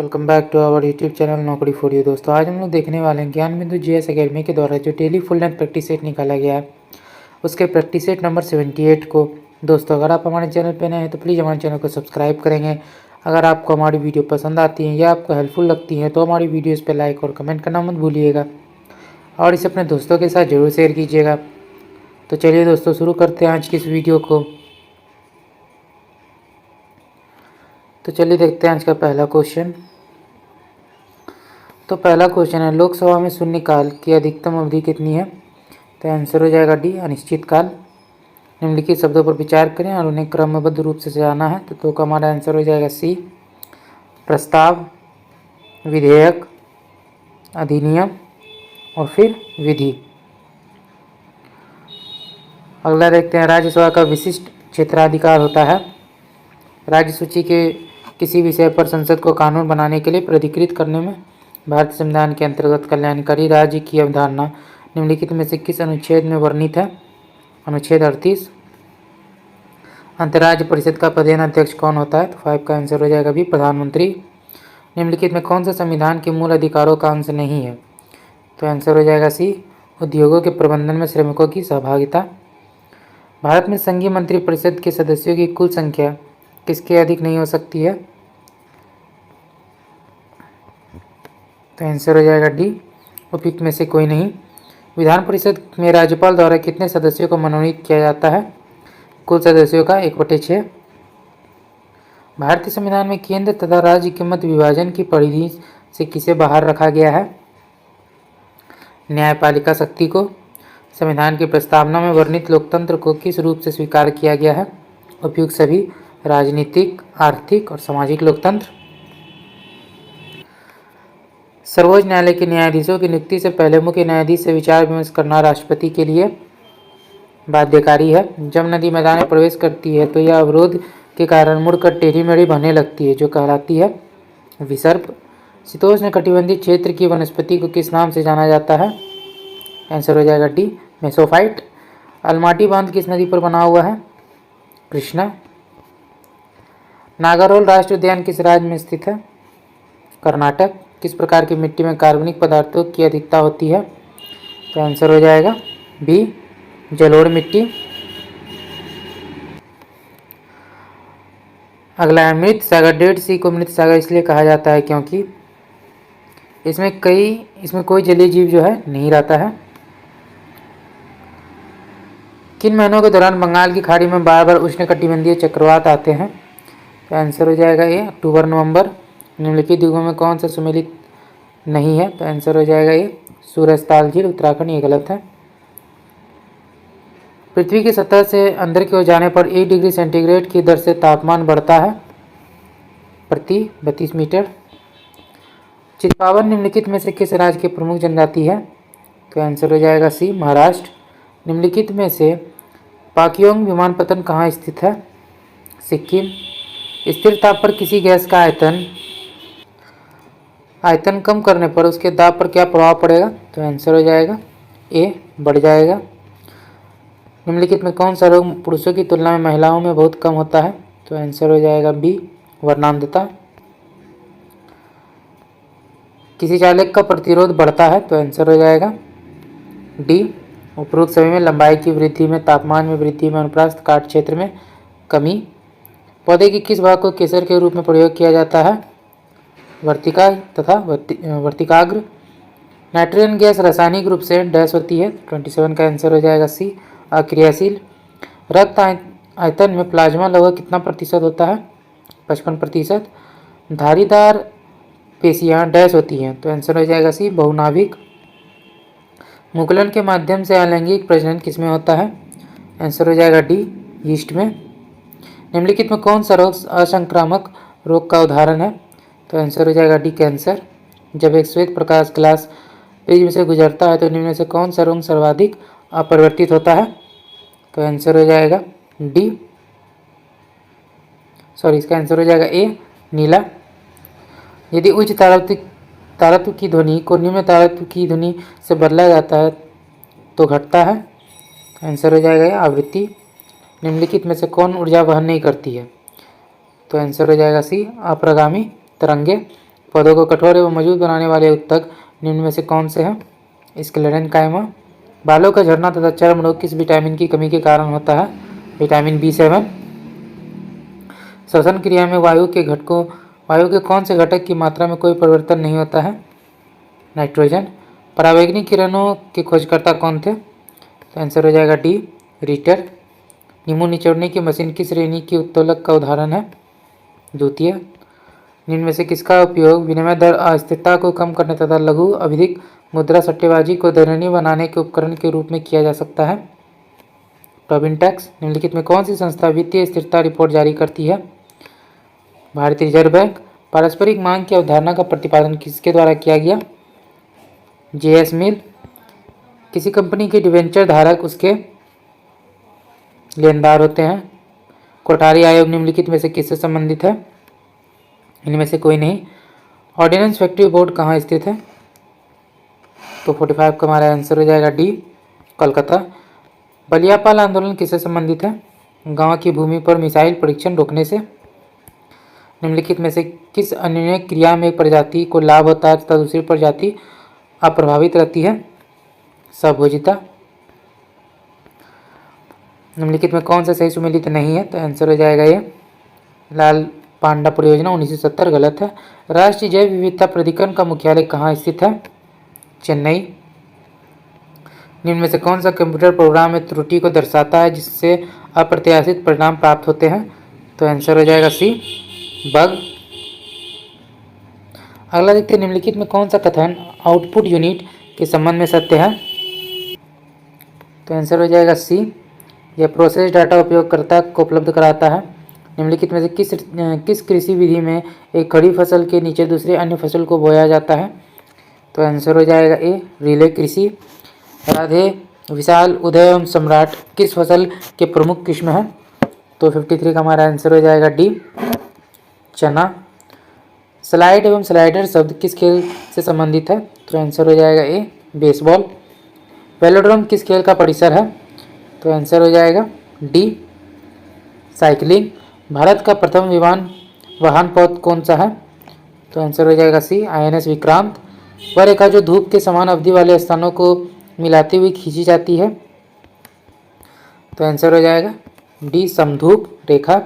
Welcome back to our YouTube channel Naukri for you. दोस्तों आज हम लोग देखने वाले हैं ज्ञान बिंदु जीएस एकेडमी के द्वारा जो daily full length practice set निकाला गया है उसके प्रैक्टिस सेट नंबर 78 को। दोस्तों अगर आप हमारे चैनल पर नए हैं तो प्लीज़ हमारे चैनल को सब्सक्राइब करेंगे। अगर आपको हमारी वीडियो पसंद आती है या आपको हेल्पफुल लगती है तो हमारी वीडियोज़ पर लाइक और कमेंट करना मत भूलिएगा और इसे अपने दोस्तों के साथ ज़रूर शेयर कीजिएगा। तो चलिए दोस्तों शुरू करते हैं आज की इस वीडियो को। तो चलिए देखते हैं आज का पहला क्वेश्चन। तो पहला क्वेश्चन है लोकसभा में शून्यकाल की अधिकतम अवधि कितनी है। तो आंसर हो जाएगा डी अनिश्चित काल। निम्नलिखित शब्दों पर विचार करें और उन्हें क्रमबद्ध रूप से सजाना है। तो का हमारा आंसर हो जाएगा सी प्रस्ताव, विधेयक, अधिनियम और फिर विधि। अगला देखते हैं राज्यसभा का विशिष्ट क्षेत्राधिकार होता है। राज्य सूची के किसी विषय पर संसद को कानून बनाने के लिए प्राधिकृत करने में भारतीय संविधान के अंतर्गत कल्याणकारी राज्य की अवधारणा निम्नलिखित में से किस अनुच्छेद में वर्णित है। अनुच्छेद 38। अंतर्राज्य परिषद का प्रधान अध्यक्ष कौन होता है। तो 5 का आंसर हो जाएगा भी प्रधानमंत्री। निम्नलिखित में कौन सा संविधान के मूल अधिकारों का अंश नहीं है। तो आंसर हो जाएगा सी उद्योगों के प्रबंधन में श्रमिकों की सहभागिता। भारत में संघीय मंत्रिपरिषद के सदस्यों की कुल संख्या किसके अधिक नहीं हो सकती है। तो आंसर हो जाएगा डी उपयुक्त में से कोई नहीं। विधान परिषद में राज्यपाल द्वारा कितने सदस्यों को मनोनीत किया जाता है। कुल सदस्यों का 1/6। भारतीय संविधान में केंद्र तथा राज्य के मध्य विभाजन की परिधि से किसे बाहर रखा गया है। न्यायपालिका शक्ति को। संविधान की प्रस्तावना में वर्णित लोकतंत्र को किस रूप से स्वीकार किया गया है। उपयुक्त सभी राजनीतिक, आर्थिक और सामाजिक लोकतंत्र। सर्वोच्च न्यायालय के न्यायाधीशों की नियुक्ति से पहले मुख्य न्यायाधीश से विचार विमर्श करना राष्ट्रपति के लिए बाध्यकारी है। जब नदी मैदान में प्रवेश करती है तो यह अवरोध के कारण मुड़कर टेढ़ी मेढ़ी बहने लगती है जो कहलाती है विसर्प। शीतोष्ण कटिबंधीय क्षेत्र की वनस्पति को किस नाम से जाना जाता है। आंसर हो जाएगा डी मेसोफाइट। अलमाटी बांध किस नदी पर बना हुआ है। कृष्णा। नागारोल राष्ट्रीय उद्यान किस राज्य में स्थित है। कर्नाटक। किस प्रकार की मिट्टी में कार्बनिक पदार्थों की अधिकता होती है। तो आंसर हो जाएगा बी जलोढ़ मिट्टी। अगला है मृत सागर। डेड सी को मृत सागर इसलिए कहा जाता है क्योंकि इसमें कोई जलीय जीव जो है नहीं रहता है। किन महीनों के दौरान बंगाल की खाड़ी में बार बार उष्णकटिबंधीय चक्रवात आते हैं। तो आंसर हो जाएगा ए अक्टूबर नवंबर। निम्नलिखित द्वीपों में कौन सा सम्मिलित नहीं है। तो आंसर हो जाएगा ए सूरजताल झील उत्तराखंड। ये गलत है। पृथ्वी की सतह से अंदर की ओर जाने पर 1 डिग्री सेंटीग्रेड की दर से तापमान बढ़ता है प्रति 32 मीटर। चितपावन निम्नलिखित में से किस राज्य की प्रमुख जनजाति है। तो आंसर हो जाएगा सी महाराष्ट्र। निम्नलिखित में से पाक्योंग विमानपत्तन कहाँ स्थित है। सिक्किम। स्थिर ताप पर किसी गैस का आयतन कम करने पर उसके दाब पर क्या प्रभाव पड़ेगा। तो आंसर हो जाएगा ए बढ़ जाएगा। निम्नलिखित में कौन सा रोग पुरुषों की तुलना में महिलाओं में बहुत कम होता है। तो आंसर हो जाएगा बी वर्णांधता। किसी चालक का प्रतिरोध बढ़ता है। तो आंसर हो जाएगा डी उपरोक्त समय में लंबाई की वृद्धि में, तापमान में वृद्धि में, अनुप्रस्थ काट क्षेत्र में कमी। पौधे की किस भाग को केसर के रूप में प्रयोग किया जाता है। वर्तिका तथा वर्तिकाग्र। नाइट्रोजन गैस रासायनिक रूप से डैश होती है। 27 का आंसर हो जाएगा सी अक्रियाशील। रक्त आयतन में प्लाज्मा लगभग कितना प्रतिशत होता है। 55%। धारीदार पेशियां डैश होती हैं। तो आंसर हो जाएगा सी बहुनाभिक। मुकुलन के माध्यम से अलैंगिक प्रजनन किसमें होता है। आंसर हो जाएगा डी यीस्ट में। निम्नलिखित में कौन सा रोग असंक्रामक रोग का उदाहरण है। तो आंसर हो जाएगा डी कैंसर। जब एक श्वेत प्रकाश ग्लास प्रिज्म से गुजरता है तो निम्न में से कौन सा रंग सर्वाधिक अपरिवर्तित होता है। तो आंसर हो जाएगा डी इसका आंसर हो जाएगा ए नीला। यदि उच्च तारत्व की ध्वनि को निम्न तारत्व की ध्वनि से बदला जाता है तो घटता है। आंसर हो जाएगा आवृत्ति। निम्नलिखित में से कौन ऊर्जा वहन नहीं करती है। तो आंसर हो जाएगा सी अप्रगामी तरंगे। पौधों को कठोर एवं मजबूत बनाने वाले उत्तक निम्न में से कौन से हैं? स्क्लेरेनकाइमा। बालों का झड़ना तथा चर्म रोग किस विटामिन की कमी के कारण होता है? Vitamin B7। श्वसन क्रिया में वायु के कौन से घटक की मात्रा में कोई परिवर्तन नहीं होता है? नाइट्रोजन। परावैंगनिक किरणों के खोजकर्ता कौन थे? तो आंसर हो जाएगा डी, रिटर। नींबू निचोड़ने की मशीन किस श्रेणी की उत्तोलक का उदाहरण है? द्वितीय। निम्न में से किसका उपयोग विनिमय दर अस्थिरता को कम करने तथा लघु अवधिक मुद्रा सट्टेबाजी को दंडनीय बनाने के उपकरण के रूप में किया जा सकता है? Tobin tax. निम्नलिखित में कौन सी संस्था वित्तीय स्थिरता रिपोर्ट जारी करती है? भारतीय रिजर्व बैंक। पारस्परिक मांग की अवधारणा का प्रतिपादन किसके द्वारा किया गया? J.S. मिल। किसी कंपनी के डिवेंचर धारक उसके लेनदार होते हैं। कोठारी आयोग निम्नलिखित में से किससे संबंधित है? इनमें से कोई नहीं। ऑर्डिनेंस फैक्ट्री बोर्ड कहाँ स्थित है? तो 45 का हमारा आंसर हो जाएगा डी, कोलकाता। बलियापाल आंदोलन किससे संबंधित है? गांव की भूमि पर मिसाइल परीक्षण रोकने से। निम्नलिखित में से किस अन्य क्रिया में एक प्रजाति को लाभ होता है तथा दूसरी प्रजाति अप्रभावित रहती है? सहभोजिता। निम्नलिखित में कौन सा सही सुमेलित नहीं है? तो आंसर हो जाएगा ये लाल पांडा परियोजना 1970 गलत है। राष्ट्रीय जैव विविधता प्राधिकरण का मुख्यालय कहाँ स्थित है? चेन्नई। निम्न में से कौन सा कंप्यूटर प्रोग्राम में त्रुटि को दर्शाता है जिससे अप्रत्याशित परिणाम प्राप्त होते हैं? तो आंसर हो जाएगा सी, बग। अगला देखते हैं, निम्नलिखित में कौन सा कथन आउटपुट यूनिट के संबंध में सत्य है? तो आंसर हो जाएगा सी, यह प्रोसेस डाटा उपयोगकर्ता को उपलब्ध कराता है। निम्नलिखित में से किस कृषि विधि में एक खड़ी फसल के नीचे दूसरे अन्य फसल को बोया जाता है? तो आंसर हो जाएगा ए, रिले कृषि। राधे, विशाल, उदय एवं सम्राट किस फसल के प्रमुख किस्म है? तो 53 का हमारा आंसर हो जाएगा डी, चना। स्लाइड एवं स्लाइडर शब्द किस खेल से संबंधित है? तो आंसर हो जाएगा ए, बेसबॉल। वेलोड्रोम किस खेल का परिसर है? तो आंसर हो जाएगा डी, साइकिलिंग। भारत का प्रथम विमान वाहन पौध कौन सा है? तो आंसर हो जाएगा सी, INS विक्रांत। वह रेखा जो धूप के समान अवधि वाले स्थानों को मिलाती हुई खींची जाती है? तो आंसर हो जाएगा डी, समधूप रेखा।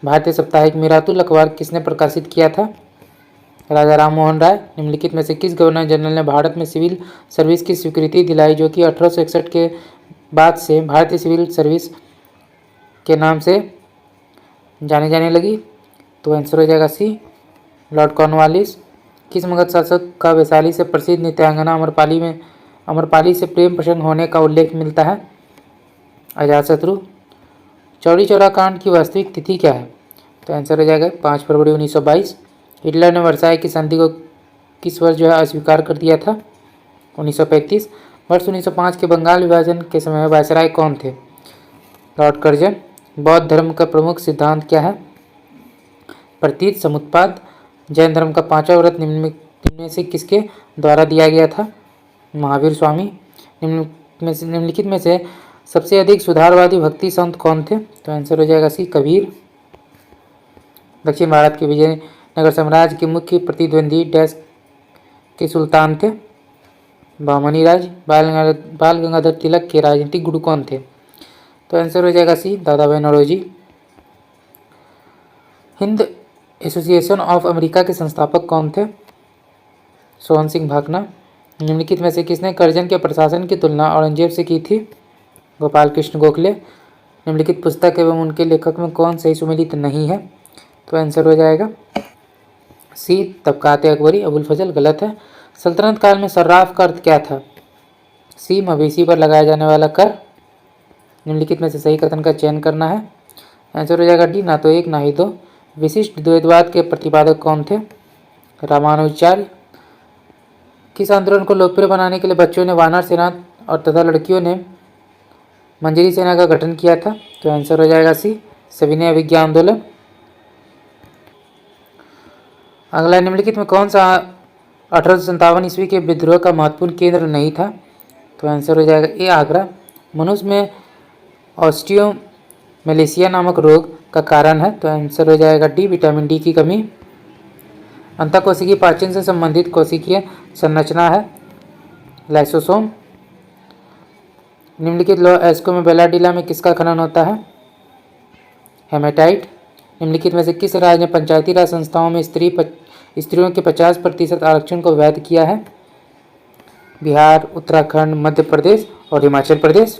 भारतीय साप्ताहिक मिरातुल अखबार किसने प्रकाशित किया था? राजा राम मोहन राय। निम्नलिखित में से किस गवर्नर जनरल ने भारत में सिविल सर्विस की स्वीकृति दिलाई जो कि 1861 के बाद से भारतीय सिविल सर्विस के नाम से जाने जाने लगी? तो आंसर हो जाएगा सी, लॉर्ड कॉर्नवालिस। किस मगध शासक का वैशाली से प्रसिद्ध नृत्यांगना अमरपाली से प्रेम प्रसंग होने का उल्लेख मिलता है? अजातशत्रु। चौरी चौरा कांड की वास्तविक तिथि क्या है? तो आंसर हो जाएगा 5 फरवरी 1922। हिटलर ने वर्साई की संधि को किस वर्ष अस्वीकार कर दिया था? 1935। वर्ष 1905 के बंगाल विभाजन के समय वायसराय कौन थे? Lord Curzon. बौद्ध धर्म का प्रमुख सिद्धांत क्या है? प्रतीत समुत्पाद। जैन धर्म का 5वां व्रत निम्न में से किसके द्वारा दिया गया था? महावीर स्वामी। निम्नलिखित में से सबसे अधिक सुधारवादी भक्ति संत कौन थे? तो आंसर हो जाएगा सी, कबीर। दक्षिण भारत के विजयनगर साम्राज्य के मुख्य प्रतिद्वंदी डैश के सुल्तान थे? बहमनी राज। बाल गंगाधर तिलक के राजनीतिक गुरु कौन थे? तो आंसर हो जाएगा C, Dadabhai Naoroji. Hind association of America के संस्थापक कौन थे? सोहन सिंह भाकना। निम्नलिखित में से किसने कर्जन के प्रशासन की तुलना औरंगजेब से की थी? गोपाल कृष्ण गोखले। निम्नलिखित पुस्तक एवं उनके लेखक में कौन सही सुमेलित नहीं है? तो आंसर हो जाएगा सी, तबकात अकबरी। अबुल फजल गलत है। सल्तनत काल में सर्राफ का अर्थ क्या था? सी, मवेशी पर लगाया जाने वाला कर। निम्नलिखित में से सही कथन का चयन करना है। आंसर हो जाएगा डी, ना तो एक ना ही दो। विशिष्ट द्वैतवाद के प्रतिपादक कौन थे? रामानुजाचार्य। किस आंदोलन को लोकप्रिय बनाने के लिए बच्चों ने वानर सेना और तथा लड़कियों ने मंजरी सेना का गठन किया था? तो आंसर हो जाएगा सी, सविनय अभिज्ञा आंदोलन। अगला, निम्नलिखित में कौन सा 1857 ईस्वी के विद्रोह का महत्वपूर्ण केंद्र नहीं था? तो आंसर हो जाएगा ए, आगरा। मनुष्य में ऑस्टियोमेलेशिया नामक रोग का कारण है? तो आंसर हो जाएगा डी, विटामिन डी की कमी। अंतःकोशिकीय पाचन से संबंधित कोशिकीय संरचना है लाइसोसोम। निम्नलिखित लौह अयस्कों में बेलाडीला में किसका खनन होता है? हेमेटाइट। निम्नलिखित में से किस राज्य ने पंचायती राज संस्थाओं में स्त्रियों के 50% आरक्षण को वैध किया है? बिहार, उत्तराखंड, मध्य प्रदेश और हिमाचल प्रदेश।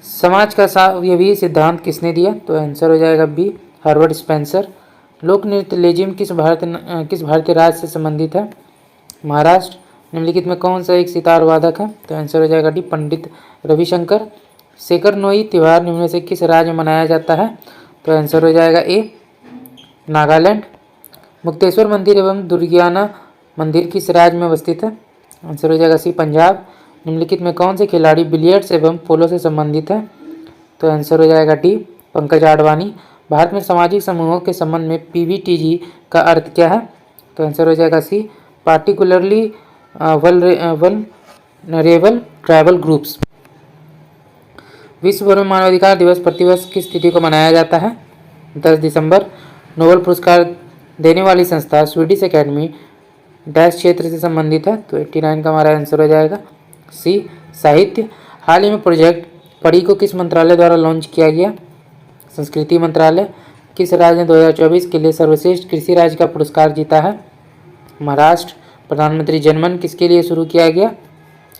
समाज का सातवां सिद्धांत किसने दिया? तो आंसर हो जाएगा बी, हर्बर्ट स्पेंसर। लोक नृत्य लेजिम किस भारतीय राज्य से संबंधित है? महाराष्ट्र। निम्नलिखित में कौन सा एक सितार वादक है? तो आंसर हो जाएगा डी, पंडित रविशंकर। शेखर नोई त्योहार निम्न में से किस राज्य में मनाया जाता है? तो आंसर हो जाएगा ए, नागालैंड। मुक्तेश्वर मंदिर एवं दुर्गियाना मंदिर किस राज्य में अवस्थित है? आंसर हो जाएगा सी, पंजाब। निम्नलिखित में कौन से खिलाड़ी बिलियर्ड्स एवं पोलो से संबंधित है? तो आंसर हो जाएगा डी, पंकज आडवाणी। भारत में सामाजिक समूहों के संबंध में पीवीटीजी का अर्थ क्या है? तो आंसर हो जाएगा सी, पार्टिकुलरली वल्नरेबल ट्राइबल ग्रुप्स। विश्व भर में मानवाधिकार दिवस प्रतिवर्ष किस तिथि को मनाया जाता है? 10 दिसंबर। नोबेल पुरस्कार देने वाली संस्था स्वीडिश एकेडमी डैश क्षेत्र से संबंधित है? तो 89 का हमारा आंसर हो जाएगा सी, साहित्य। हाल ही में प्रोजेक्ट परी को किस मंत्रालय द्वारा लॉन्च किया गया? संस्कृति मंत्रालय। किस राज्य ने 2024 के लिए सर्वश्रेष्ठ कृषि राज्य का पुरस्कार जीता है? महाराष्ट्र। प्रधानमंत्री जनमन किसके लिए शुरू किया गया?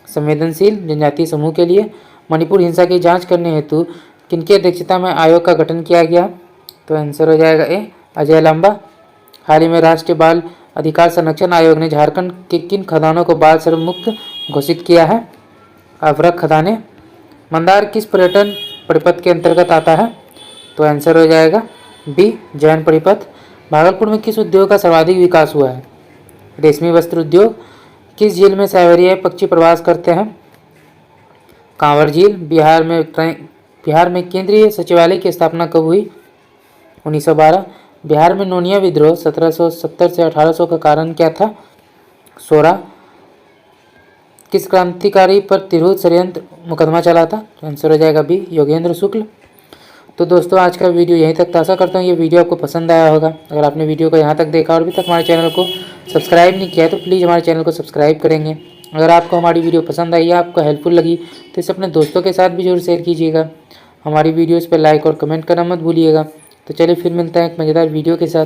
संवेदनशील जनजातीय समूह के लिए। मणिपुर हिंसा की जांच करने हेतु किनकी अध्यक्षता में आयोग का गठन किया गया? तो आंसर हो जाएगा ए, अजय लांबा। हाल ही में राष्ट्रीय बाल अधिकार संरक्षण आयोग ने झारखंड के किन खदानों को बाल श्रम मुक्त घोषित किया है? अभ्रक खदानें। मंदार किस पर्यटन परिपथ के अंतर्गत आता है? तो आंसर हो जाएगा बी, जैन परिपथ। भागलपुर में किस उद्योग का सर्वाधिक विकास हुआ है? रेशमी वस्त्र उद्योग। किस झील में साइबेरियाई पक्षी प्रवास करते हैं? कांवर झील। बिहार में केंद्रीय सचिवालय की स्थापना कब हुई? 1912। बिहार में नोनिया विद्रोह 1770 से 1800 का कारण क्या था? सोरा। किस क्रांतिकारी पर तिरहुत षड्यंत्र मुकदमा चला था? आंसर हो जाएगा बी, योगेंद्र शुक्ल। तो दोस्तों आज का वीडियो यहीं तक था। आशा करता हूँ ये वीडियो आपको पसंद आया होगा। अगर आपने वीडियो को यहाँ तक देखा और अभी तक हमारे चैनल को सब्सक्राइब नहीं किया है तो प्लीज़ हमारे चैनल को सब्सक्राइब करेंगे। अगर आपको हमारी वीडियो पसंद आई या आपको हेल्पफुल लगी तो इसे अपने दोस्तों के साथ भी जरूर शेयर कीजिएगा। हमारी वीडियोज़ पर लाइक और कमेंट करना मत भूलिएगा। तो चलिए फिर मिलते हैं एक मज़ेदार वीडियो के साथ।